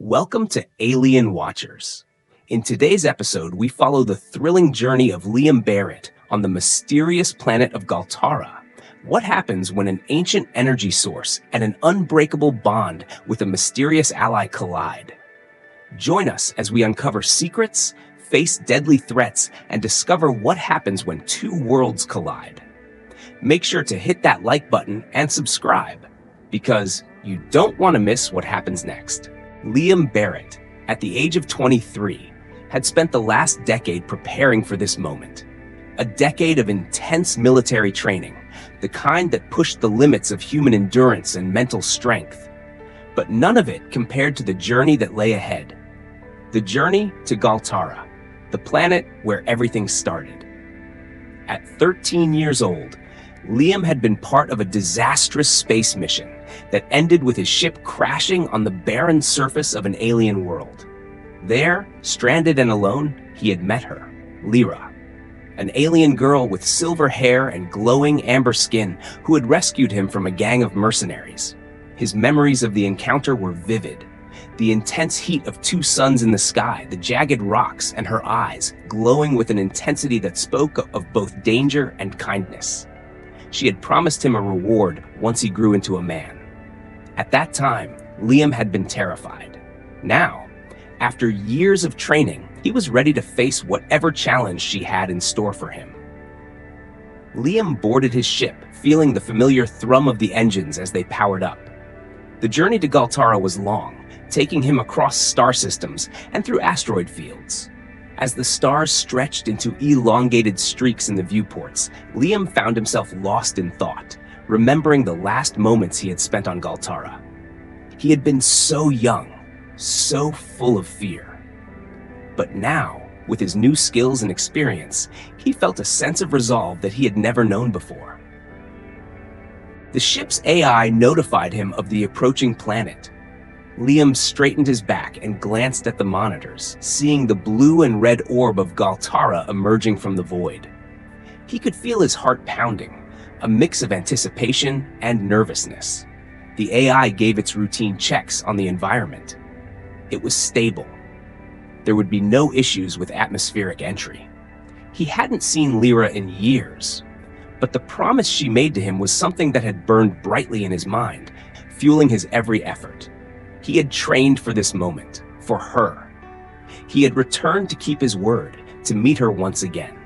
Welcome to Alien Watchers. In today's episode, we follow the thrilling journey of Liam Barrett on the mysterious planet of Galtara. What happens when an ancient energy source and an unbreakable bond with a mysterious ally collide? Join us as we uncover secrets, face deadly threats, and discover what happens when two worlds collide. Make sure to hit that like button and subscribe, because you don't want to miss what happens next. Liam Barrett, at the age of 23, had spent the last decade preparing for this moment. A decade of intense military training, the kind that pushed the limits of human endurance and mental strength. But none of it compared to the journey that lay ahead. The journey to Galtara, the planet where everything started. At 13 years old, Liam had been part of a disastrous space mission that ended with his ship crashing on the barren surface of an alien world. There, stranded and alone, he had met her, Lira, an alien girl with silver hair and glowing amber skin who had rescued him from a gang of mercenaries. His memories of the encounter were vivid. The intense heat of two suns in the sky, the jagged rocks, and her eyes glowing with an intensity that spoke of both danger and kindness. She had promised him a reward once he grew into a man. At that time, Liam had been terrified. Now, after years of training, he was ready to face whatever challenge she had in store for him. Liam boarded his ship, feeling the familiar thrum of the engines as they powered up. The journey to Galtara was long, taking him across star systems and through asteroid fields. As the stars stretched into elongated streaks in the viewports, Liam found himself lost in thought, remembering the last moments he had spent on Galtara. He had been so young, so full of fear. But now, with his new skills and experience, he felt a sense of resolve that he had never known before. The ship's AI notified him of the approaching planet. Liam straightened his back and glanced at the monitors, seeing the blue and red orb of Galtara emerging from the void. He could feel his heart pounding, a mix of anticipation and nervousness. The AI gave its routine checks on the environment. It was stable. There would be no issues with atmospheric entry. He hadn't seen Lira in years, but the promise she made to him was something that had burned brightly in his mind, fueling his every effort. He had trained for this moment, for her. He had returned to keep his word, to meet her once again.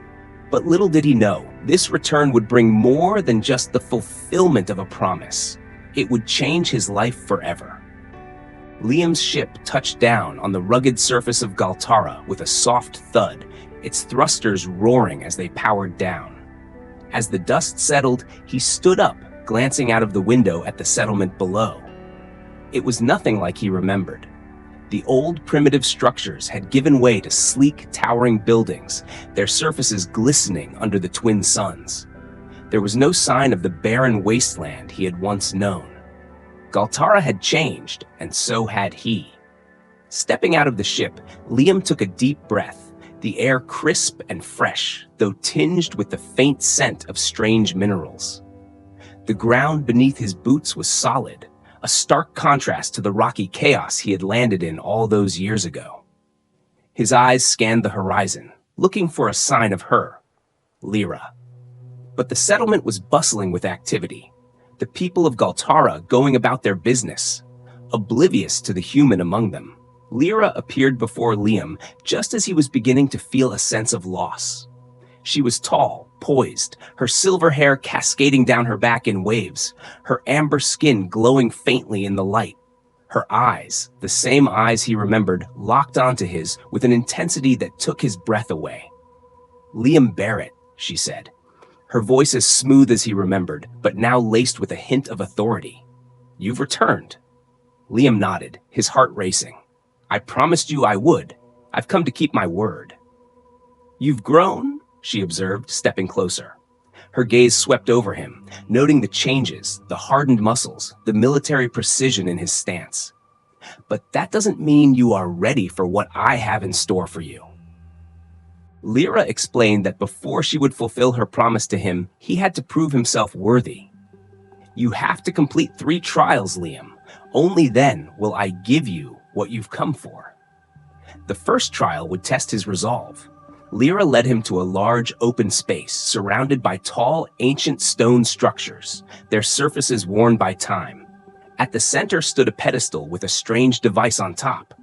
But little did he know, this return would bring more than just the fulfillment of a promise. It would change his life forever. Liam's ship touched down on the rugged surface of Galtara with a soft thud, its thrusters roaring as they powered down. As the dust settled, he stood up, glancing out of the window at the settlement below. It was nothing like he remembered. The old primitive structures had given way to sleek, towering buildings, their surfaces glistening under the twin suns. There was no sign of the barren wasteland he had once known. Galtara had changed, and so had he. Stepping out of the ship, Liam took a deep breath, the air crisp and fresh, though tinged with the faint scent of strange minerals. The ground beneath his boots was solid, a stark contrast to the rocky chaos he had landed in all those years ago. His eyes scanned the horizon, looking for a sign of her, Lira. But the settlement was bustling with activity, the people of Galtara going about their business, oblivious to the human among them. Lira appeared before Liam just as he was beginning to feel a sense of loss. She was tall, poised, her silver hair cascading down her back in waves, her amber skin glowing faintly in the light. Her eyes, the same eyes he remembered, locked onto his with an intensity that took his breath away. "Liam Barrett," she said, her voice as smooth as he remembered, but now laced with a hint of authority. "You've returned." Liam nodded, his heart racing. "I promised you I would. I've come to keep my word." "You've grown," she observed, stepping closer. Her gaze swept over him, noting the changes, the hardened muscles, the military precision in his stance. "But that doesn't mean you are ready for what I have in store for you." Lira explained that before she would fulfill her promise to him, he had to prove himself worthy. "You have to complete 3 trials, Liam. Only then will I give you what you've come for. The first trial would test his resolve. Lira led him to a large open space surrounded by tall, ancient stone structures, their surfaces worn by time. At the center stood a pedestal with a strange device on top.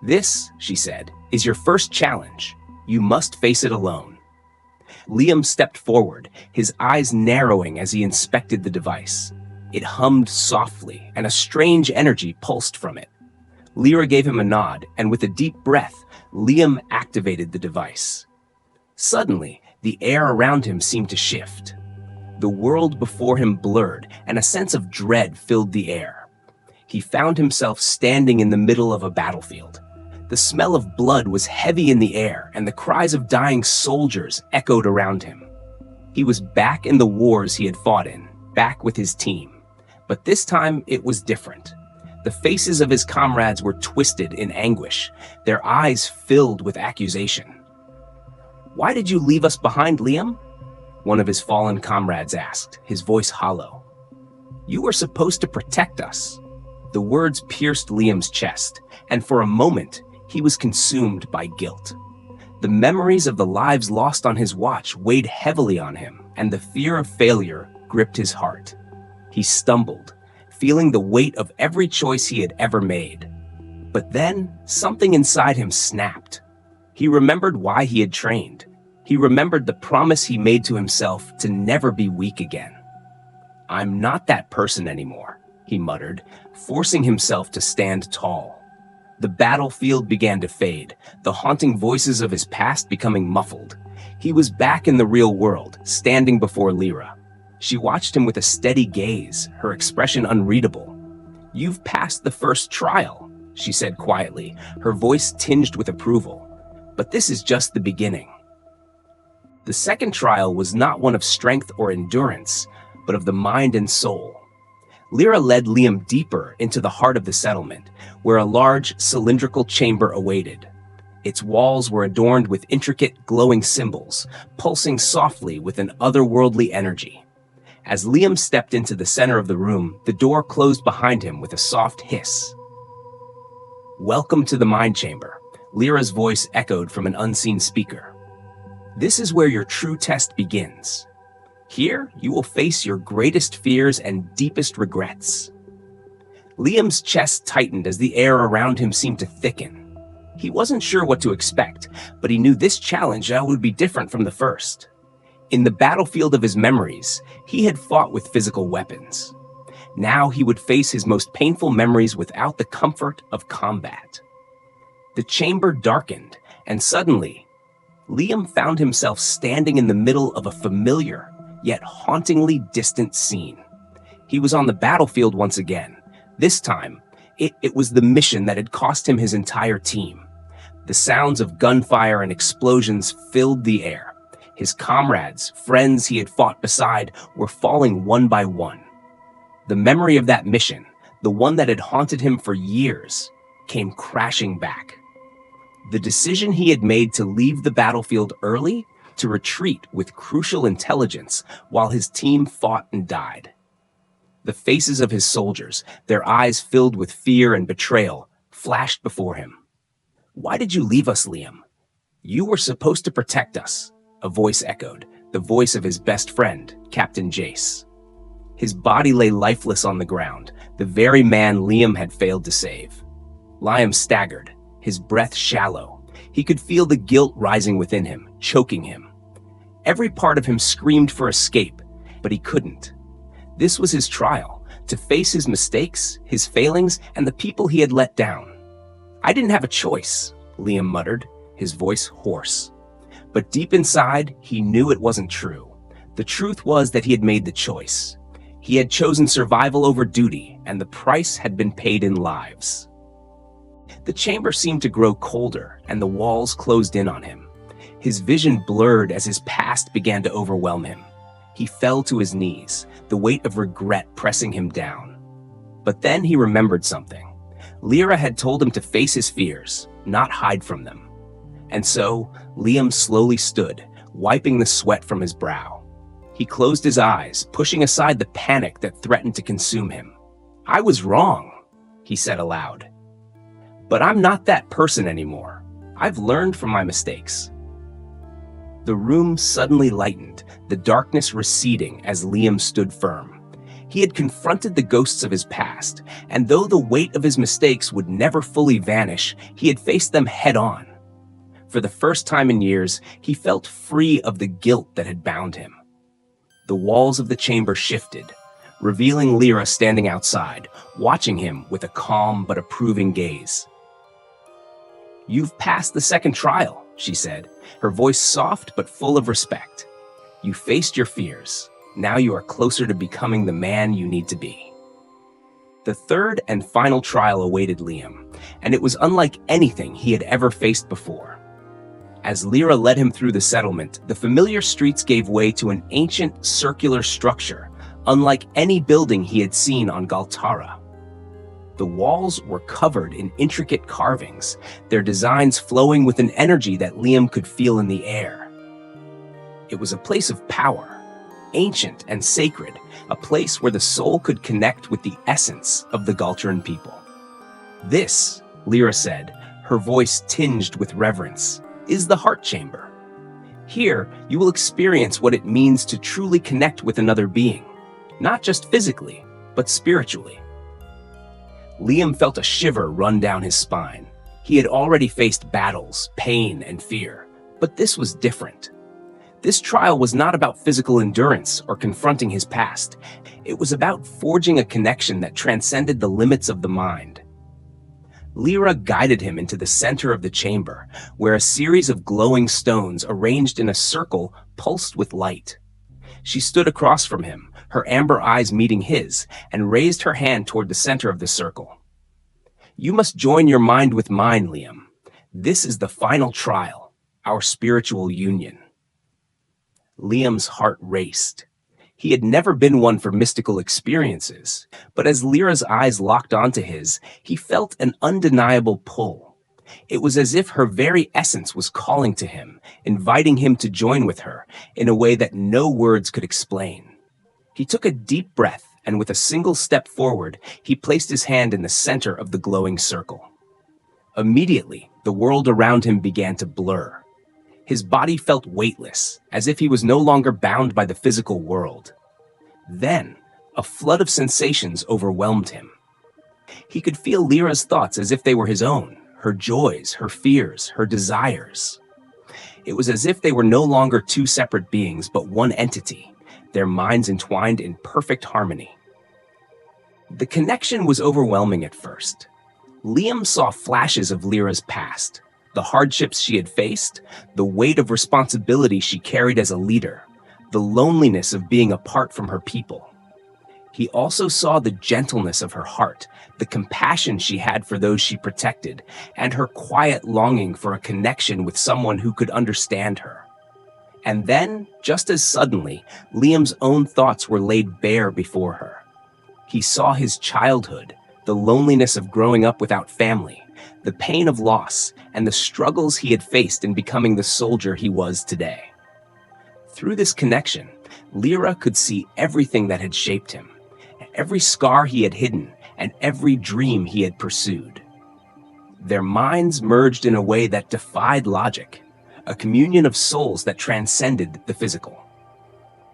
"This," she said, "is your first challenge. You must face it alone." Liam stepped forward, his eyes narrowing as he inspected the device. It hummed softly, and a strange energy pulsed from it. Lira gave him a nod, and with a deep breath, Liam activated the device. Suddenly, the air around him seemed to shift. The world before him blurred, and a sense of dread filled the air. He found himself standing in the middle of a battlefield. The smell of blood was heavy in the air, and the cries of dying soldiers echoed around him. He was back in the wars he had fought in, back with his team. But this time, it was different. The faces of his comrades were twisted in anguish, their eyes filled with accusation. "Why did you leave us behind, Liam?" one of his fallen comrades asked, his voice hollow. "You were supposed to protect us." The words pierced Liam's chest, and for a moment, he was consumed by guilt. The memories of the lives lost on his watch weighed heavily on him, and the fear of failure gripped his heart. He stumbled, feeling the weight of every choice he had ever made. But then, something inside him snapped. He remembered why he had trained. He remembered the promise he made to himself to never be weak again. "I'm not that person anymore," he muttered, forcing himself to stand tall. The battlefield began to fade, the haunting voices of his past becoming muffled. He was back in the real world, standing before Lira. She watched him with a steady gaze, her expression unreadable. "You've passed the first trial," she said quietly, her voice tinged with approval. "But this is just the beginning." The second trial was not one of strength or endurance, but of the mind and soul. Lira led Liam deeper into the heart of the settlement, where a large, cylindrical chamber awaited. Its walls were adorned with intricate, glowing symbols, pulsing softly with an otherworldly energy. As Liam stepped into the center of the room, the door closed behind him with a soft hiss. "Welcome to the Mind Chamber," Lira's voice echoed from an unseen speaker. "This is where your true test begins. Here, you will face your greatest fears and deepest regrets." Liam's chest tightened as the air around him seemed to thicken. He wasn't sure what to expect, but he knew this challenge would be different from the first. In the battlefield of his memories, he had fought with physical weapons. Now he would face his most painful memories without the comfort of combat. The chamber darkened, and suddenly, Liam found himself standing in the middle of a familiar, yet hauntingly distant scene. He was on the battlefield once again. This time, it was the mission that had cost him his entire team. The sounds of gunfire and explosions filled the air. His comrades, friends he had fought beside, were falling one by one. The memory of that mission, the one that had haunted him for years, came crashing back. The decision he had made to leave the battlefield early, to retreat with crucial intelligence while his team fought and died. The faces of his soldiers, their eyes filled with fear and betrayal, flashed before him. "Why did you leave us, Liam? You were supposed to protect us," a voice echoed, the voice of his best friend, Captain Jace. His body lay lifeless on the ground, the very man Liam had failed to save. Liam staggered, his breath shallow. He could feel the guilt rising within him, choking him. Every part of him screamed for escape, but he couldn't. This was his trial, to face his mistakes, his failings, and the people he had let down. "I didn't have a choice," Liam muttered, his voice hoarse. But deep inside, he knew it wasn't true. The truth was that he had made the choice. He had chosen survival over duty, and the price had been paid in lives. The chamber seemed to grow colder, and the walls closed in on him. His vision blurred as his past began to overwhelm him. He fell to his knees, the weight of regret pressing him down. But then he remembered something. Lira had told him to face his fears, not hide from them. And so, Liam slowly stood, wiping the sweat from his brow. He closed his eyes, pushing aside the panic that threatened to consume him. "I was wrong," he said aloud. But I'm not that person anymore. I've learned from my mistakes." The room suddenly lightened, the darkness receding as Liam stood firm. He had confronted the ghosts of his past, and though the weight of his mistakes would never fully vanish, he had faced them head-on. For the first time in years, he felt free of the guilt that had bound him. The walls of the chamber shifted, revealing Lira standing outside, watching him with a calm but approving gaze. "You've passed the second trial," she said, her voice soft but full of respect. "You faced your fears. Now you are closer to becoming the man you need to be." The third and final trial awaited Liam, and it was unlike anything he had ever faced before. As Lira led him through the settlement, the familiar streets gave way to an ancient circular structure, unlike any building he had seen on Galtara. The walls were covered in intricate carvings, their designs flowing with an energy that Liam could feel in the air. It was a place of power, ancient and sacred, a place where the soul could connect with the essence of the Galteran people. "This," Lira said, her voice tinged with reverence, "is the heart chamber. Here, you will experience what it means to truly connect with another being, not just physically, but spiritually." Liam felt a shiver run down his spine. He had already faced battles, pain, and fear, but this was different. This trial was not about physical endurance or confronting his past. It was about forging a connection that transcended the limits of the mind. Lira guided him into the center of the chamber, where a series of glowing stones arranged in a circle pulsed with light. She stood across from him, her amber eyes meeting his, and raised her hand toward the center of the circle. "You must join your mind with mine, Liam. This is the final trial, our spiritual union." Liam's heart raced. He had never been one for mystical experiences, but as Lira's eyes locked onto his, he felt an undeniable pull. It was as if her very essence was calling to him, inviting him to join with her in a way that no words could explain. He took a deep breath, and with a single step forward, he placed his hand in the center of the glowing circle. Immediately, the world around him began to blur. His body felt weightless, as if he was no longer bound by the physical world. Then, a flood of sensations overwhelmed him. He could feel Lira's thoughts as if they were his own, her joys, her fears, her desires. It was as if they were no longer two separate beings, but one entity, their minds entwined in perfect harmony. The connection was overwhelming at first. Liam saw flashes of Lira's past, the hardships she had faced, the weight of responsibility she carried as a leader, the loneliness of being apart from her people. He also saw the gentleness of her heart, the compassion she had for those she protected, and her quiet longing for a connection with someone who could understand her. And then, just as suddenly, Liam's own thoughts were laid bare before her. He saw his childhood, the loneliness of growing up without family, the pain of loss, and the struggles he had faced in becoming the soldier he was today. Through this connection, Lira could see everything that had shaped him, every scar he had hidden, and every dream he had pursued. Their minds merged in a way that defied logic, a communion of souls that transcended the physical.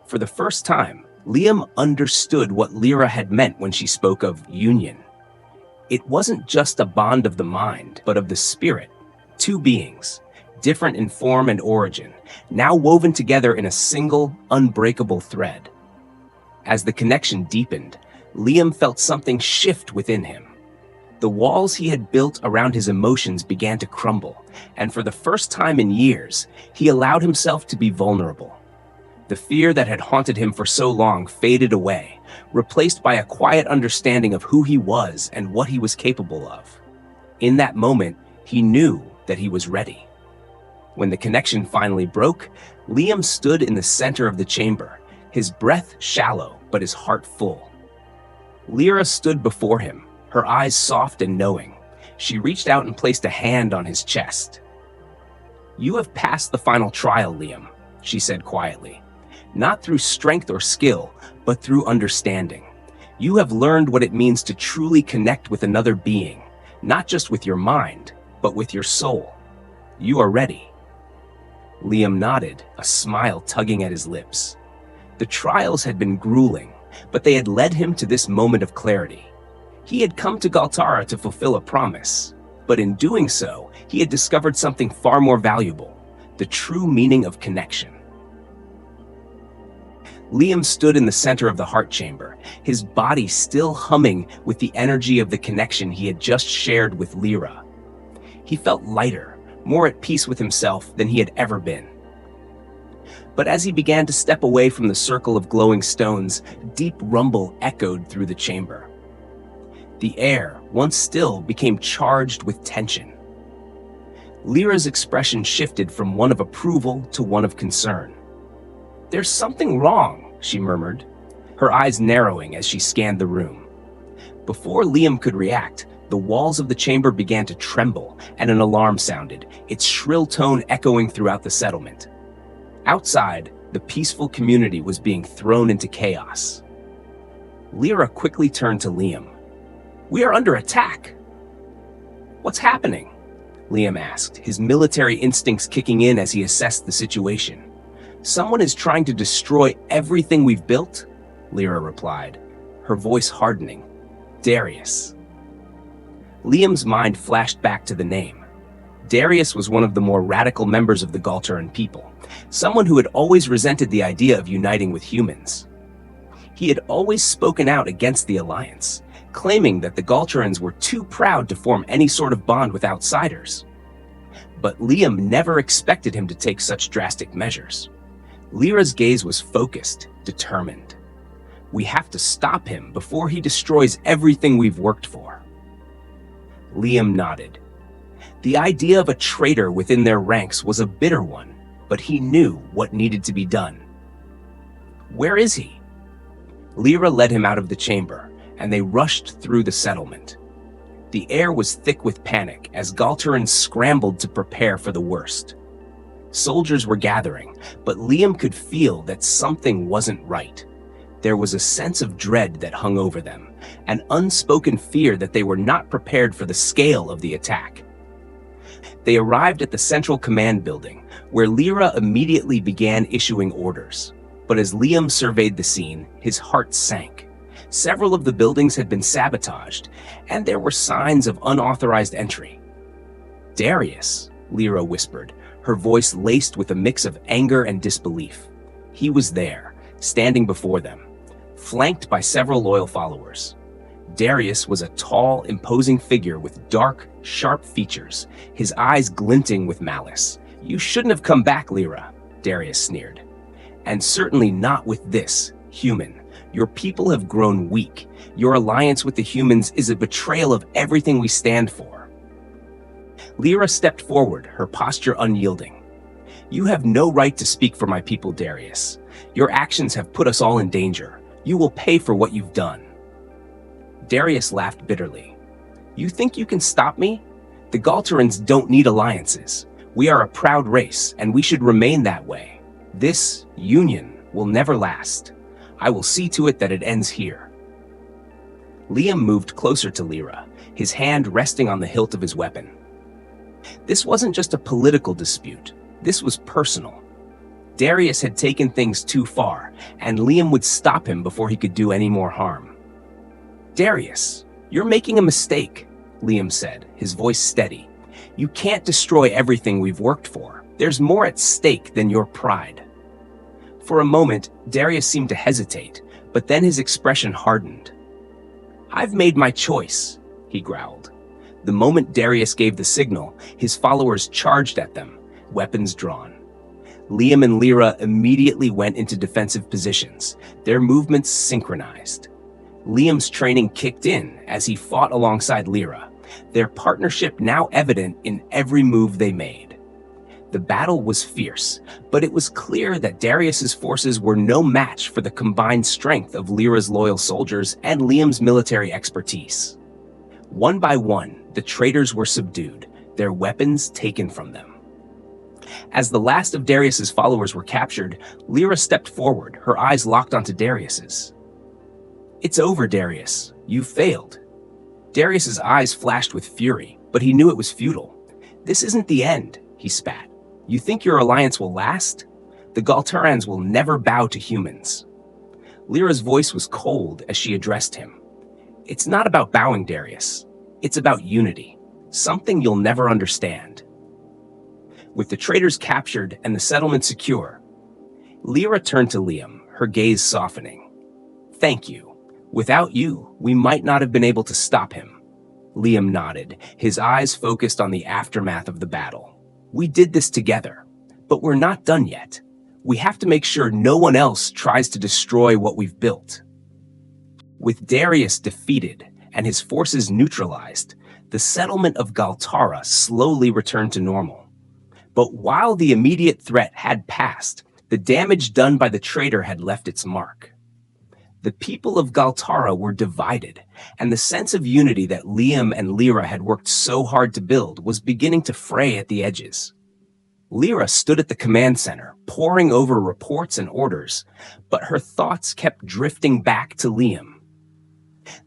For the first time, Liam understood what Lira had meant when she spoke of union. It wasn't just a bond of the mind, but of the spirit. Two beings, different in form and origin, now woven together in a single, unbreakable thread. As the connection deepened, Liam felt something shift within him. The walls he had built around his emotions began to crumble, and for the first time in years, he allowed himself to be vulnerable. The fear that had haunted him for so long faded away, replaced by a quiet understanding of who he was and what he was capable of. In that moment, he knew that he was ready. When the connection finally broke, Liam stood in the center of the chamber, his breath shallow but his heart full. Lira stood before him, her eyes soft and knowing. She reached out and placed a hand on his chest. "You have passed the final trial, Liam," she said quietly. "Not through strength or skill, but through understanding. You have learned what it means to truly connect with another being, not just with your mind, but with your soul. You are ready." Liam nodded, a smile tugging at his lips. The trials had been grueling, but they had led him to this moment of clarity. He had come to Galtara to fulfill a promise, but in doing so, he had discovered something far more valuable: the true meaning of connection. Liam stood in the center of the heart chamber, his body still humming with the energy of the connection he had just shared with Lira. He felt lighter, more at peace with himself than he had ever been. But as he began to step away from the circle of glowing stones, deep rumble echoed through the chamber. The air, once still, became charged with tension. Lira's expression shifted from one of approval to one of concern. "There's something wrong," she murmured, her eyes narrowing as she scanned the room. Before Liam could react, the walls of the chamber began to tremble and an alarm sounded, its shrill tone echoing throughout the settlement. Outside, the peaceful community was being thrown into chaos. Lira quickly turned to Liam. "We are under attack." "What's happening?" Liam asked, his military instincts kicking in as he assessed the situation. "Someone is trying to destroy everything we've built?" Lira replied, her voice hardening. "Darius." Liam's mind flashed back to the name. Darius was one of the more radical members of the Galteran people, someone who had always resented the idea of uniting with humans. He had always spoken out against the alliance, claiming that the Galterans were too proud to form any sort of bond with outsiders. But Liam never expected him to take such drastic measures. Lira's gaze was focused, determined. "We have to stop him before he destroys everything we've worked for." Liam nodded. The idea of a traitor within their ranks was a bitter one, but he knew what needed to be done. "Where is he?" Lira led him out of the chamber, and they rushed through the settlement. The air was thick with panic as Galterans scrambled to prepare for the worst. Soldiers were gathering, but Liam could feel that something wasn't right. There was a sense of dread that hung over them, an unspoken fear that they were not prepared for the scale of the attack. They arrived at the central command building, where Lira immediately began issuing orders. But as Liam surveyed the scene, his heart sank. Several of the buildings had been sabotaged, and there were signs of unauthorized entry. "Darius," Lira whispered, her voice laced with a mix of anger and disbelief. He was there, standing before them, flanked by several loyal followers. Darius was a tall, imposing figure with dark, sharp features, his eyes glinting with malice. "You shouldn't have come back, Lira," Darius sneered. "And certainly not with this, human. Your people have grown weak. Your alliance with the humans is a betrayal of everything we stand for." Lira stepped forward, her posture unyielding. "You have no right to speak for my people, Darius. Your actions have put us all in danger. You will pay for what you've done." Darius laughed bitterly. "You think you can stop me? The Galterans don't need alliances. We are a proud race, and we should remain that way. This union will never last. I will see to it that it ends here." Liam moved closer to Lira, his hand resting on the hilt of his weapon. This wasn't just a political dispute. This was personal. Darius had taken things too far, and Liam would stop him before he could do any more harm. "Darius, you're making a mistake," Liam said, his voice steady. "You can't destroy everything we've worked for. There's more at stake than your pride." For a moment, Darius seemed to hesitate, but then his expression hardened. "I've made my choice," he growled. The moment Darius gave the signal, his followers charged at them, weapons drawn. Liam and Lira immediately went into defensive positions, their movements synchronized. Liam's training kicked in as he fought alongside Lira, their partnership now evident in every move they made. The battle was fierce, but it was clear that Darius's forces were no match for the combined strength of Lira's loyal soldiers and Liam's military expertise. One by one, the traitors were subdued, their weapons taken from them. As the last of Darius's followers were captured, Lira stepped forward, her eyes locked onto Darius's. "It's over, Darius. You failed." Darius's eyes flashed with fury, but he knew it was futile. "This isn't the end," he spat. "You think your alliance will last? The Galterans will never bow to humans." Lira's voice was cold as she addressed him. "It's not about bowing, Darius. It's about unity, something you'll never understand." With the traitors captured and the settlement secure, Lira turned to Liam, her gaze softening. "Thank you. Without you, we might not have been able to stop him." Liam nodded, his eyes focused on the aftermath of the battle. "We did this together, but we're not done yet. We have to make sure no one else tries to destroy what we've built." With Darius defeated and his forces neutralized, the settlement of Galtara slowly returned to normal. But while the immediate threat had passed, the damage done by the traitor had left its mark. The people of Galtara were divided, and the sense of unity that Liam and Lira had worked so hard to build was beginning to fray at the edges. Lira stood at the command center, poring over reports and orders, but her thoughts kept drifting back to Liam.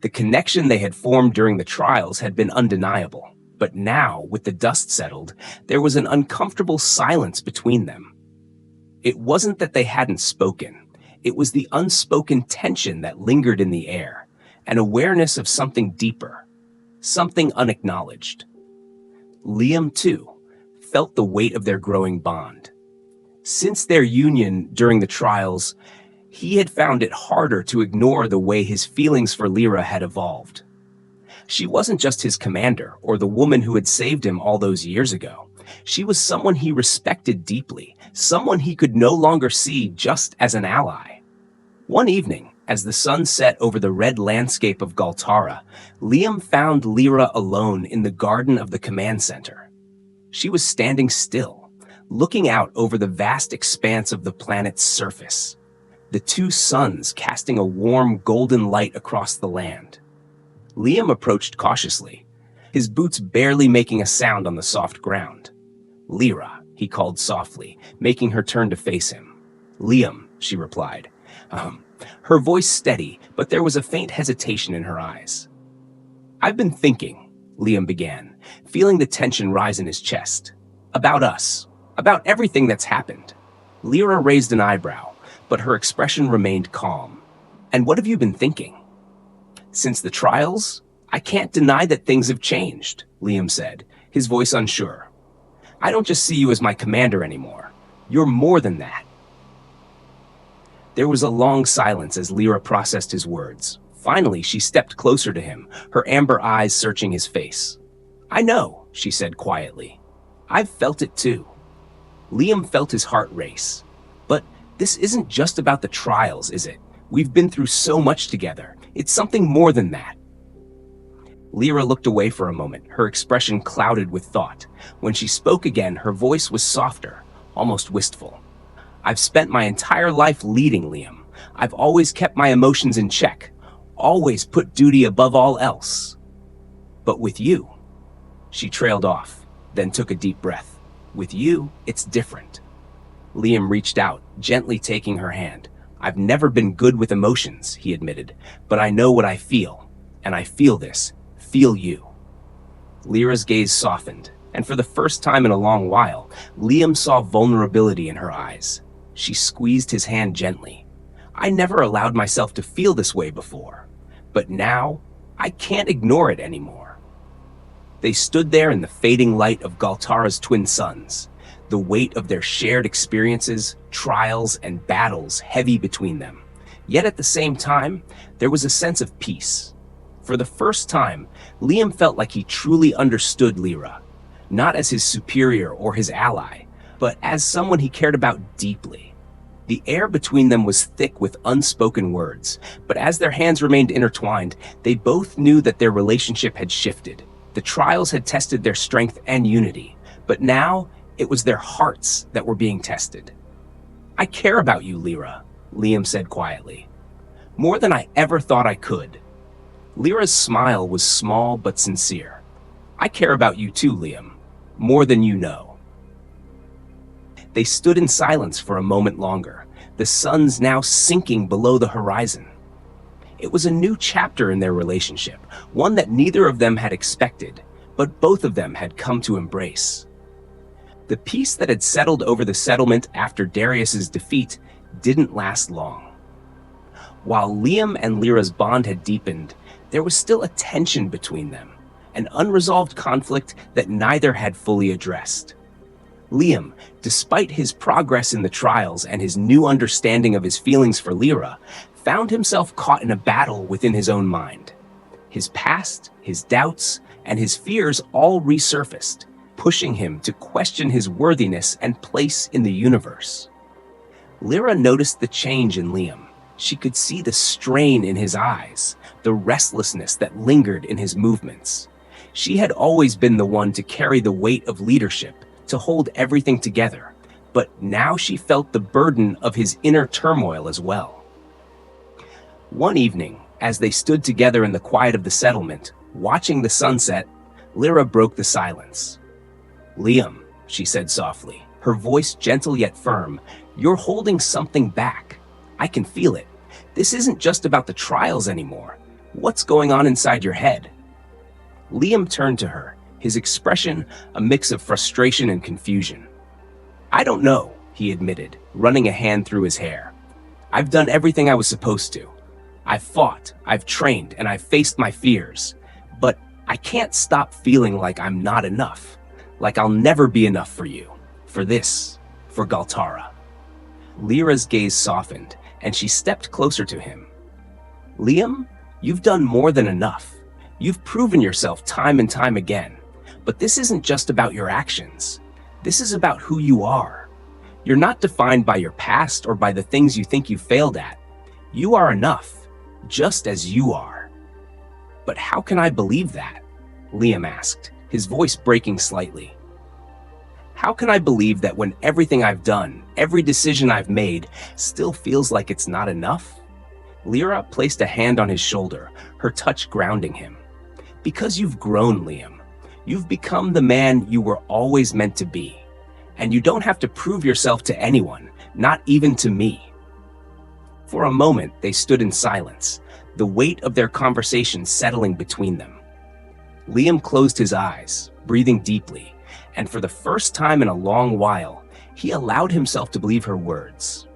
The connection they had formed during the trials had been undeniable, but now, with the dust settled, there was an uncomfortable silence between them. It wasn't that they hadn't spoken. It was the unspoken tension that lingered in the air, an awareness of something deeper, something unacknowledged. Liam, too, felt the weight of their growing bond. Since their union during the trials, he had found it harder to ignore the way his feelings for Lira had evolved. She wasn't just his commander or the woman who had saved him all those years ago. She was someone he respected deeply, someone he could no longer see just as an ally. One evening, as the sun set over the red landscape of Galtara, Liam found Lira alone in the garden of the command center. She was standing still, looking out over the vast expanse of the planet's surface, the two suns casting a warm golden light across the land. Liam approached cautiously, his boots barely making a sound on the soft ground. "Lira," he called softly, making her turn to face him. "Liam," she replied. Her voice steady, but there was a faint hesitation in her eyes. "I've been thinking," Liam began, feeling the tension rise in his chest. "About us, about everything that's happened." Lira raised an eyebrow, but her expression remained calm. "And what have you been thinking?" "Since the trials, I can't deny that things have changed," Liam said, his voice unsure. "I don't just see you as my commander anymore. You're more than that." There was a long silence as Lira processed his words. Finally, she stepped closer to him, her amber eyes searching his face. "I know," she said quietly. "I've felt it too." Liam felt his heart race. "But this isn't just about the trials, is it? We've been through so much together. It's something more than that." Lira looked away for a moment, her expression clouded with thought. When she spoke again, her voice was softer, almost wistful. "I've spent my entire life leading, Liam. I've always kept my emotions in check, always put duty above all else. But with you," she trailed off, then took a deep breath. "With you, it's different." Liam reached out, gently taking her hand. "I've never been good with emotions," he admitted, "but I know what I feel, and I feel this, feel you." Lira's gaze softened, and for the first time in a long while, Liam saw vulnerability in her eyes. She squeezed his hand gently. "I never allowed myself to feel this way before, but now I can't ignore it anymore." They stood there in the fading light of Galtara's twin suns, the weight of their shared experiences, trials, and battles heavy between them. Yet at the same time, there was a sense of peace. For the first time, Liam felt like he truly understood Lira, not as his superior or his ally, but as someone he cared about deeply. The air between them was thick with unspoken words, but as their hands remained intertwined, they both knew that their relationship had shifted. The trials had tested their strength and unity, but now it was their hearts that were being tested. "I care about you, Lira," Liam said quietly. "More than I ever thought I could." Lira's smile was small but sincere. "I care about you too, Liam, more than you know." They stood in silence for a moment longer, the suns now sinking below the horizon. It was a new chapter in their relationship, one that neither of them had expected, but both of them had come to embrace. The peace that had settled over the settlement after Darius's defeat didn't last long. While Liam and Lira's bond had deepened, there was still a tension between them, an unresolved conflict that neither had fully addressed. Liam, despite his progress in the trials and his new understanding of his feelings for Lira, found himself caught in a battle within his own mind. His past, his doubts, and his fears all resurfaced, pushing him to question his worthiness and place in the universe. Lira noticed the change in Liam. She could see the strain in his eyes, the restlessness that lingered in his movements. She had always been the one to carry the weight of leadership, to hold everything together, but now she felt the burden of his inner turmoil as well. One evening, as they stood together in the quiet of the settlement, watching the sunset, Lira broke the silence. "Liam," she said softly, her voice gentle yet firm, "you're holding something back. I can feel it. This isn't just about the trials anymore. What's going on inside your head?" Liam turned to her, his expression a mix of frustration and confusion. "I don't know," he admitted, running a hand through his hair. "I've done everything I was supposed to. I've fought, I've trained, and I've faced my fears. But I can't stop feeling like I'm not enough. Like I'll never be enough for you. For this. For Galtara." Lira's gaze softened, and she stepped closer to him. "Liam, you've done more than enough. You've proven yourself time and time again. But this isn't just about your actions. This is about who you are. You're not defined by your past or by the things you think you failed at. You are enough, just as you are." "But how can I believe that?" Liam asked, his voice breaking slightly. "How can I believe that when everything I've done, every decision I've made, still feels like it's not enough?" Lira placed a hand on his shoulder, her touch grounding him. "Because you've grown, Liam. You've become the man you were always meant to be. And you don't have to prove yourself to anyone, not even to me." For a moment, they stood in silence, the weight of their conversation settling between them. Liam closed his eyes, breathing deeply, and for the first time in a long while, he allowed himself to believe her words.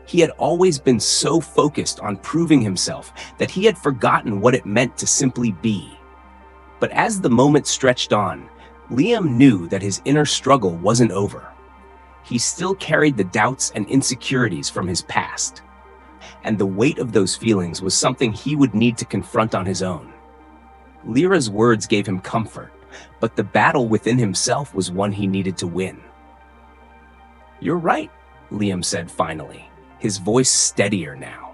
He had always been so focused on proving himself that he had forgotten what it meant to simply be. But as the moment stretched on, Liam knew that his inner struggle wasn't over. He still carried the doubts and insecurities from his past, and the weight of those feelings was something he would need to confront on his own. Lira's words gave him comfort, but the battle within himself was one he needed to win. "You're right," Liam said finally, his voice steadier now.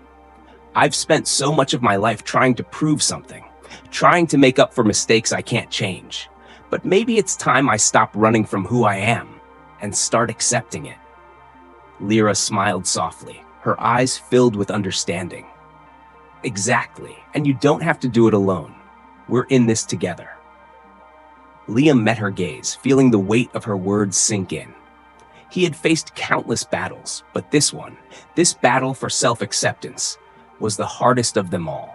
"I've spent so much of my life trying to prove something, trying to make up for mistakes I can't change. But maybe it's time I stop running from who I am and start accepting it." Lira smiled softly, her eyes filled with understanding. "Exactly, and you don't have to do it alone. We're in this together." Liam met her gaze, feeling the weight of her words sink in. He had faced countless battles, but this one, this battle for self-acceptance, was the hardest of them all.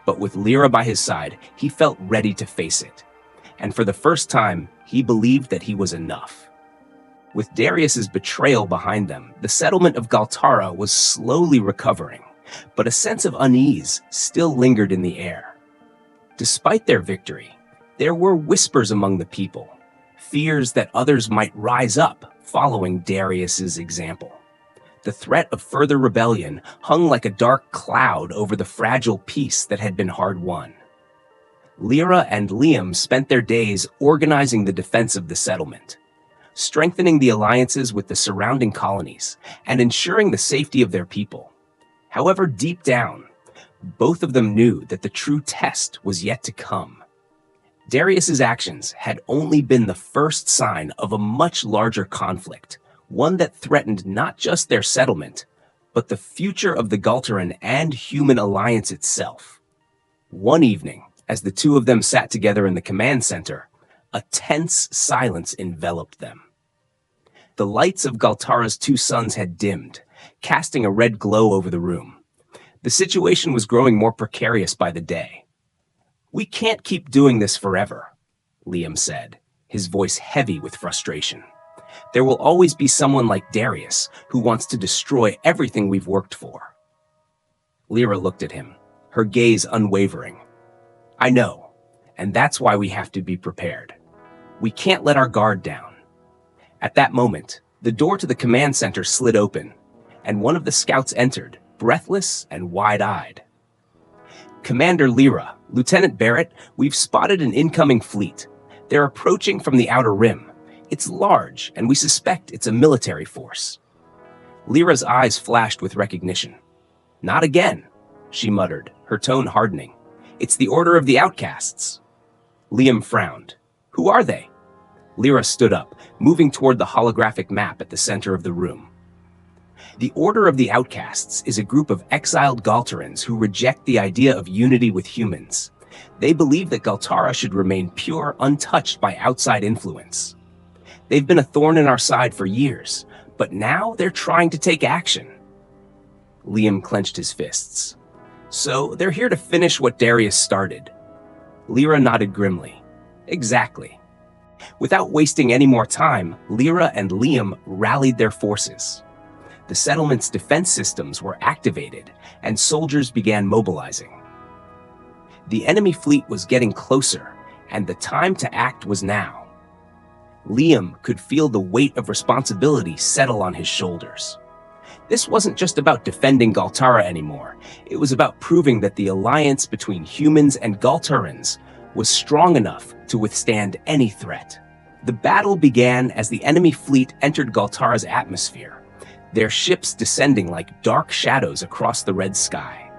But with Lira by his side, he felt ready to face it. And for the first time, he believed that he was enough. With Darius's betrayal behind them, the settlement of Galtara was slowly recovering, but a sense of unease still lingered in the air. Despite their victory, there were whispers among the people, fears that others might rise up following Darius's example. The threat of further rebellion hung like a dark cloud over the fragile peace that had been hard-won. Lira and Liam spent their days organizing the defense of the settlement, strengthening the alliances with the surrounding colonies, and ensuring the safety of their people. However, deep down, both of them knew that the true test was yet to come. Darius's actions had only been the first sign of a much larger conflict, one that threatened not just their settlement, but the future of the Galteran and human alliance itself. One evening, as the two of them sat together in the command center, a tense silence enveloped them. The lights of Galtara's two suns had dimmed, casting a red glow over the room. The situation was growing more precarious by the day. "We can't keep doing this forever," Liam said, his voice heavy with frustration. "There will always be someone like Darius who wants to destroy everything we've worked for." Lira looked at him, her gaze unwavering. "I know, and that's why we have to be prepared. We can't let our guard down." At that moment, the door to the command center slid open, and one of the scouts entered, breathless and wide-eyed. "Commander Lira, Lieutenant Barrett, we've spotted an incoming fleet. They're approaching from the outer rim. It's large, and we suspect it's a military force." Lira's eyes flashed with recognition. "Not again," she muttered, her tone hardening. "It's the Order of the Outcasts." Liam frowned. "Who are they?" Lira stood up, moving toward the holographic map at the center of the room. "The Order of the Outcasts is a group of exiled Galterans who reject the idea of unity with humans. They believe that Galtara should remain pure, untouched by outside influence. They've been a thorn in our side for years, but now they're trying to take action." Liam clenched his fists. "So they're here to finish what Darius started." Lira nodded grimly. "Exactly." Without wasting any more time, Lira and Liam rallied their forces. The settlement's defense systems were activated, and soldiers began mobilizing. The enemy fleet was getting closer, and the time to act was now. Liam could feel the weight of responsibility settle on his shoulders. This wasn't just about defending Galtara anymore. It was about proving that the alliance between humans and Galterans was strong enough to withstand any threat. The battle began as the enemy fleet entered Galtara's atmosphere, their ships descending like dark shadows across the red sky.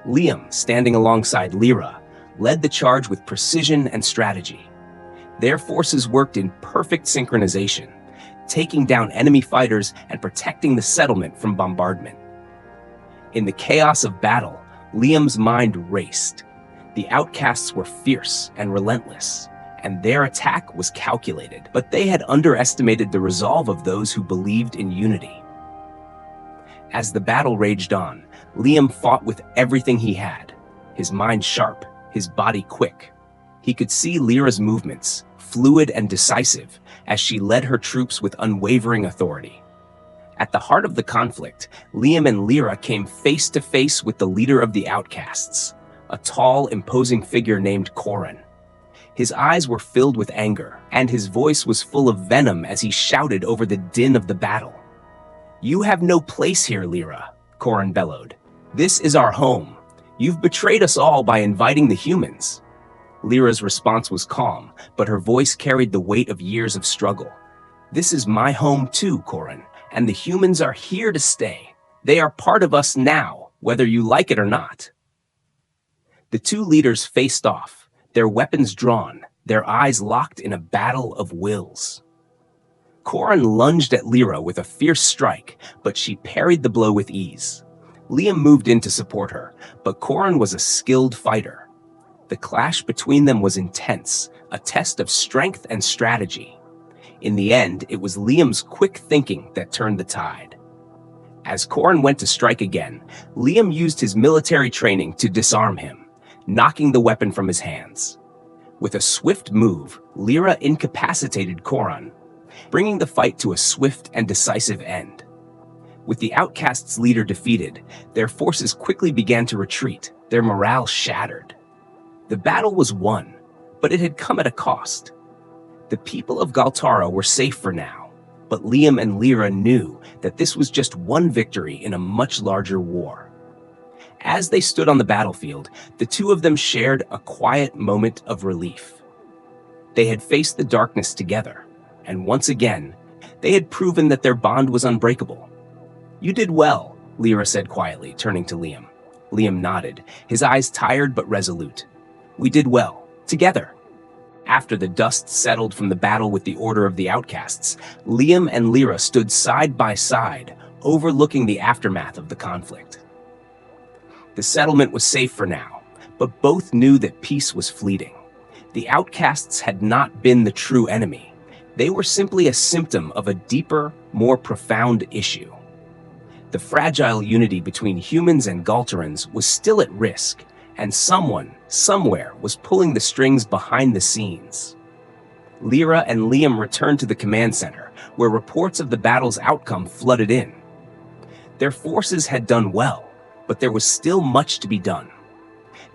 Liam, standing alongside Lira, led the charge with precision and strategy. Their forces worked in perfect synchronization, taking down enemy fighters and protecting the settlement from bombardment. In the chaos of battle, Liam's mind raced. The outcasts were fierce and relentless, and their attack was calculated, but they had underestimated the resolve of those who believed in unity. As the battle raged on, Liam fought with everything he had, his mind sharp, his body quick. He could see Lira's movements, fluid and decisive, as she led her troops with unwavering authority. At the heart of the conflict, Liam and Lira came face to face with the leader of the outcasts, a tall, imposing figure named Corin. His eyes were filled with anger, and his voice was full of venom as he shouted over the din of the battle. "You have no place here, Lira," Corin bellowed. "This is our home. You've betrayed us all by inviting the humans." Lira's response was calm, but her voice carried the weight of years of struggle. "This is my home too, Corin, and the humans are here to stay. They are part of us now, whether you like it or not." The two leaders faced off, their weapons drawn, their eyes locked in a battle of wills. Corin lunged at Lira with a fierce strike, but she parried the blow with ease. Liam moved in to support her, but Corin was a skilled fighter. The clash between them was intense, a test of strength and strategy. In the end, it was Liam's quick thinking that turned the tide. As Corin went to strike again, Liam used his military training to disarm him, knocking the weapon from his hands. With a swift move, Lira incapacitated Corin, bringing the fight to a swift and decisive end. With the outcasts' leader defeated, their forces quickly began to retreat, their morale shattered. The battle was won, but it had come at a cost. The people of Galtara were safe for now, but Liam and Lira knew that this was just one victory in a much larger war. As they stood on the battlefield, the two of them shared a quiet moment of relief. They had faced the darkness together, and once again, they had proven that their bond was unbreakable. "You did well," Lira said quietly, turning to Liam. Liam nodded, his eyes tired but resolute. "We did well, together." After the dust settled from the battle with the Order of the Outcasts, Liam and Lira stood side by side, overlooking the aftermath of the conflict. The settlement was safe for now, but both knew that peace was fleeting. The outcasts had not been the true enemy. They were simply a symptom of a deeper, more profound issue. The fragile unity between humans and Galterans was still at risk, and someone, somewhere, was pulling the strings behind the scenes. Lira and Liam returned to the command center, where reports of the battle's outcome flooded in. Their forces had done well, but there was still much to be done.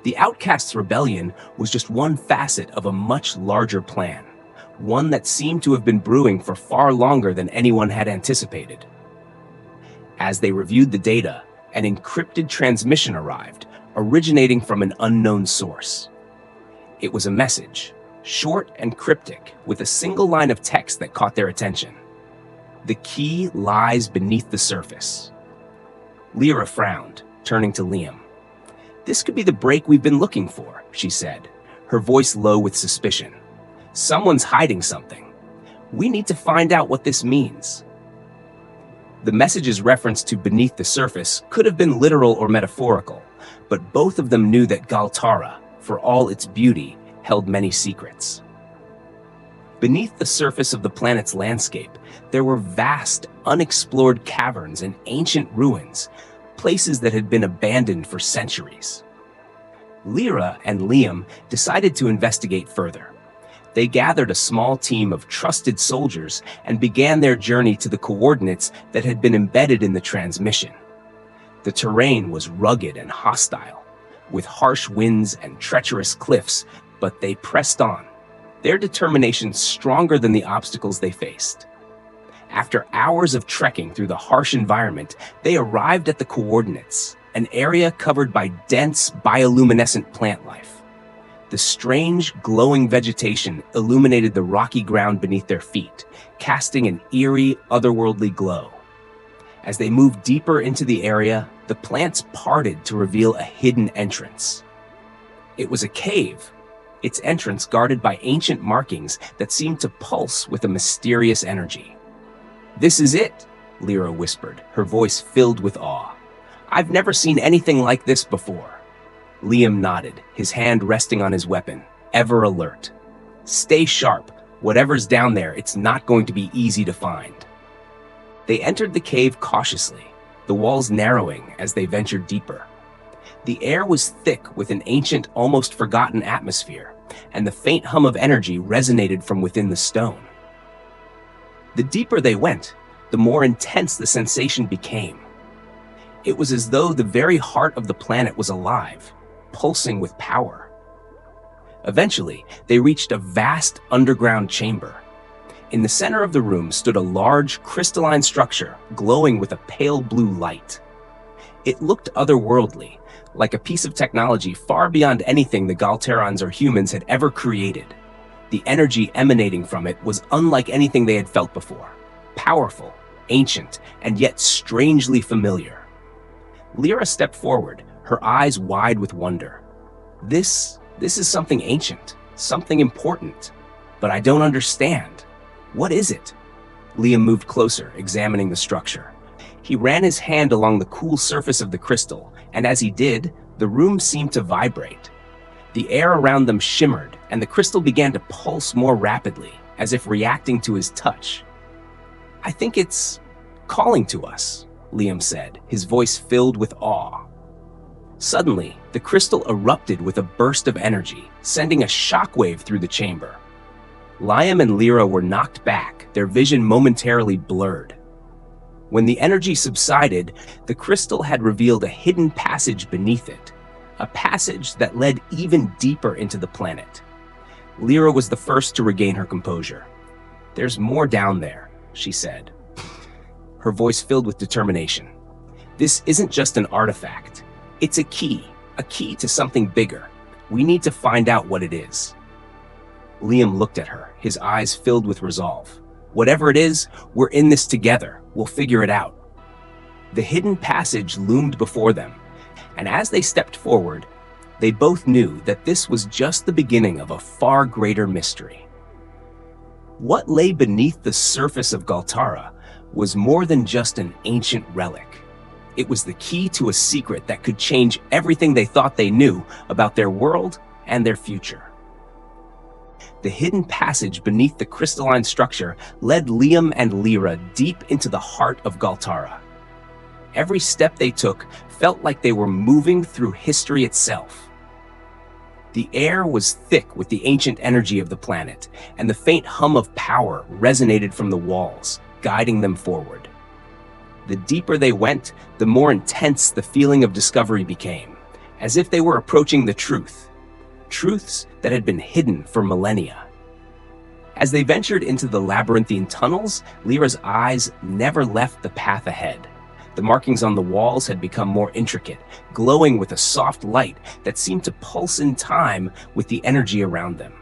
The Outcasts' rebellion was just one facet of a much larger plan, one that seemed to have been brewing for far longer than anyone had anticipated. As they reviewed the data, an encrypted transmission arrived, originating from an unknown source. It was a message, short and cryptic, with a single line of text that caught their attention. The key lies beneath the surface. Lira frowned, turning to Liam. "This could be the break we've been looking for," she said, her voice low with suspicion. "Someone's hiding something. We need to find out what this means." The message's reference to beneath the surface could have been literal or metaphorical, but both of them knew that Galtara, for all its beauty, held many secrets. Beneath the surface of the planet's landscape, there were vast, unexplored caverns and ancient ruins, places that had been abandoned for centuries. Lira and Liam decided to investigate further. They gathered a small team of trusted soldiers and began their journey to the coordinates that had been embedded in the transmission. The terrain was rugged and hostile, with harsh winds and treacherous cliffs, but they pressed on, their determination stronger than the obstacles they faced. After hours of trekking through the harsh environment, they arrived at the coordinates, an area covered by dense bioluminescent plant life. The strange, glowing vegetation illuminated the rocky ground beneath their feet, casting an eerie, otherworldly glow. As they moved deeper into the area, the plants parted to reveal a hidden entrance. It was a cave, its entrance guarded by ancient markings that seemed to pulse with a mysterious energy. "This is it," Lira whispered, her voice filled with awe. "I've never seen anything like this before." Liam nodded, his hand resting on his weapon, ever alert. "Stay sharp. Whatever's down there, it's not going to be easy to find." They entered the cave cautiously, the walls narrowing as they ventured deeper. The air was thick with an ancient, almost forgotten atmosphere, and the faint hum of energy resonated from within the stone. The deeper they went, the more intense the sensation became. It was as though the very heart of the planet was alive, pulsing with power. Eventually, they reached a vast underground chamber. In the center of the room stood a large, crystalline structure glowing with a pale blue light. It looked otherworldly, like a piece of technology far beyond anything the Galterans or humans had ever created. The energy emanating from it was unlike anything they had felt before. Powerful, ancient, and yet strangely familiar. Lira stepped forward, her eyes wide with wonder. This is something ancient, something important, but I don't understand. What is it?" Liam moved closer, examining the structure. He ran his hand along the cool surface of the crystal, and as he did, the room seemed to vibrate. The air around them shimmered, and the crystal began to pulse more rapidly, as if reacting to his touch. "I think it's calling to us," Liam said, his voice filled with awe. Suddenly, the crystal erupted with a burst of energy, sending a shockwave through the chamber. Liam and Lira were knocked back, their vision momentarily blurred. When the energy subsided, the crystal had revealed a hidden passage beneath it, a passage that led even deeper into the planet. Lira was the first to regain her composure. "There's more down there," she said, her voice filled with determination. "This isn't just an artifact. It's a key to something bigger. We need to find out what it is." Liam looked at her, his eyes filled with resolve. "Whatever it is, we're in this together. We'll figure it out." The hidden passage loomed before them, and as they stepped forward, they both knew that this was just the beginning of a far greater mystery. What lay beneath the surface of Galtara was more than just an ancient relic. It was the key to a secret that could change everything they thought they knew about their world and their future. The hidden passage beneath the crystalline structure led Liam and Lira deep into the heart of Galtara. Every step they took felt like they were moving through history itself. The air was thick with the ancient energy of the planet, and the faint hum of power resonated from the walls, guiding them forward. The deeper they went, the more intense the feeling of discovery became, as if they were approaching the truth, truths that had been hidden for millennia. As they ventured into the labyrinthine tunnels, Lira's eyes never left the path ahead. The markings on the walls had become more intricate, glowing with a soft light that seemed to pulse in time with the energy around them.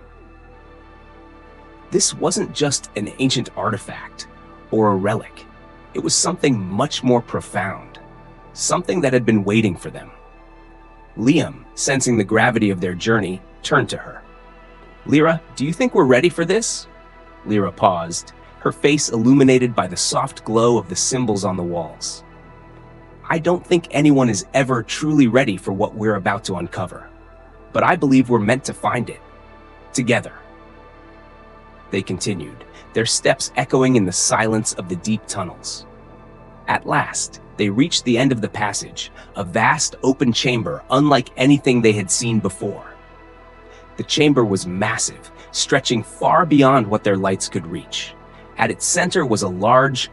This wasn't just an ancient artifact or a relic. It was something much more profound, something that had been waiting for them. Liam, sensing the gravity of their journey, turned to her. "Lira, do you think we're ready for this?" Lira paused, her face illuminated by the soft glow of the symbols on the walls. "I don't think anyone is ever truly ready for what we're about to uncover, but I believe we're meant to find it, together." They continued, their steps echoing in the silence of the deep tunnels. At last, they reached the end of the passage, a vast open chamber unlike anything they had seen before. The chamber was massive, stretching far beyond what their lights could reach. At its center was a large,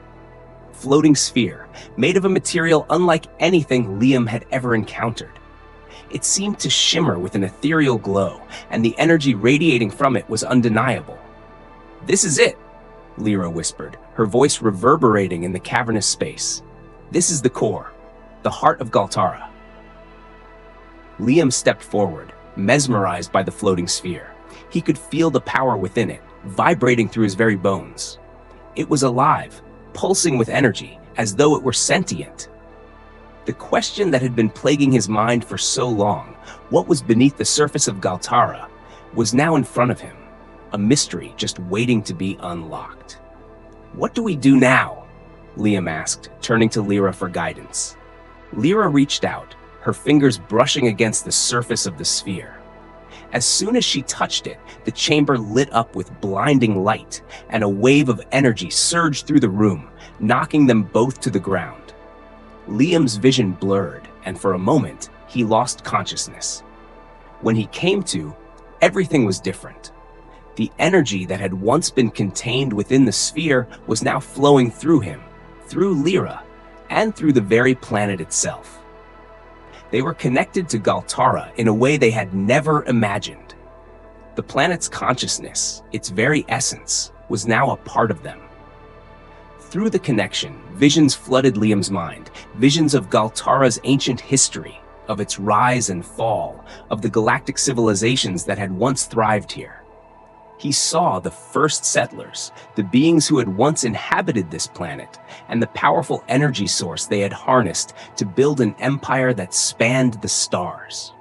floating sphere, made of a material unlike anything Liam had ever encountered. It seemed to shimmer with an ethereal glow, and the energy radiating from it was undeniable. "This is it," Lira whispered, her voice reverberating in the cavernous space. "This is the core, the heart of Galtara." Liam stepped forward, mesmerized by the floating sphere. He could feel the power within it, vibrating through his very bones. It was alive, pulsing with energy, as though it were sentient. The question that had been plaguing his mind for so long, what was beneath the surface of Galtara, was now in front of him, a mystery just waiting to be unlocked. "What do we do now?" Liam asked, turning to Lira for guidance. Lira reached out, her fingers brushing against the surface of the sphere. As soon as she touched it, the chamber lit up with blinding light, and a wave of energy surged through the room, knocking them both to the ground. Liam's vision blurred, and for a moment, he lost consciousness. When he came to, everything was different. The energy that had once been contained within the sphere was now flowing through him, through Lira, and through the very planet itself. They were connected to Galtara in a way they had never imagined. The planet's consciousness, its very essence, was now a part of them. Through the connection, visions flooded Liam's mind, visions of Galtara's ancient history, of its rise and fall, of the galactic civilizations that had once thrived here. He saw the first settlers, the beings who had once inhabited this planet, and the powerful energy source they had harnessed to build an empire that spanned the stars.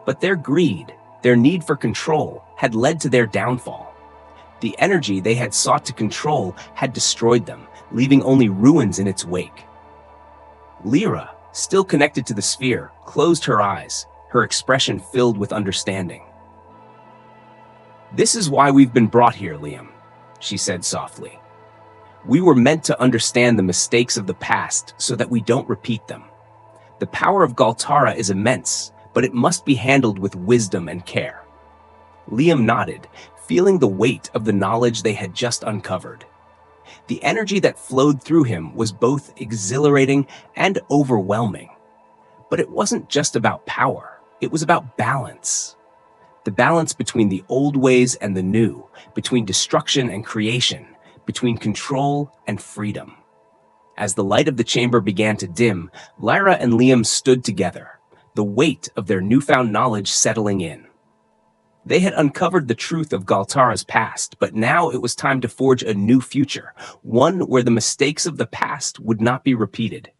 But their greed, their need for control, had led to their downfall. The energy they had sought to control had destroyed them, leaving only ruins in its wake. Lira, still connected to the sphere, closed her eyes, her expression filled with understanding. "This is why we've been brought here, Liam," she said softly. "We were meant to understand the mistakes of the past so that we don't repeat them. The power of Galtara is immense, but it must be handled with wisdom and care." Liam nodded, feeling the weight of the knowledge they had just uncovered. The energy that flowed through him was both exhilarating and overwhelming. But it wasn't just about power, it was about balance. The balance between the old ways and the new, between destruction and creation, between control and freedom. As the light of the chamber began to dim, Lira and Liam stood together, the weight of their newfound knowledge settling in. They had uncovered the truth of Galtara's past, but now it was time to forge a new future, one where the mistakes of the past would not be repeated.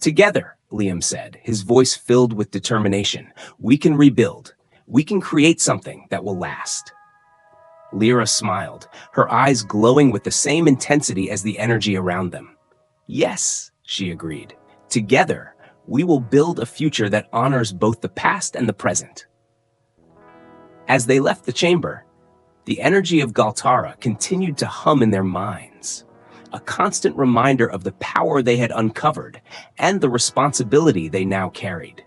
"Together," Liam said, his voice filled with determination, "we can rebuild. We can create something that will last." Lira smiled, her eyes glowing with the same intensity as the energy around them. "Yes," she agreed. "Together, we will build a future that honors both the past and the present." As they left the chamber, the energy of Galtara continued to hum in their minds. a constant reminder of the power they had uncovered and the responsibility they now carried.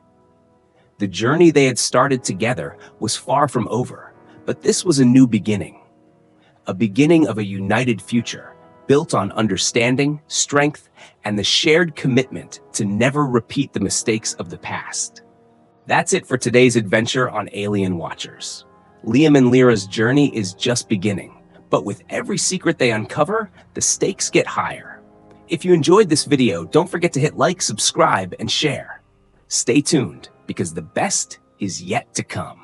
The journey they had started together was far from over, but this was a new beginning. A beginning of a united future, built on understanding, strength, and the shared commitment to never repeat the mistakes of the past. That's it for today's adventure on Alien Watchers. Liam and Lira's journey is just beginning, but with every secret they uncover, the stakes get higher. If you enjoyed this video, don't forget to hit like, subscribe, and share. Stay tuned, because the best is yet to come.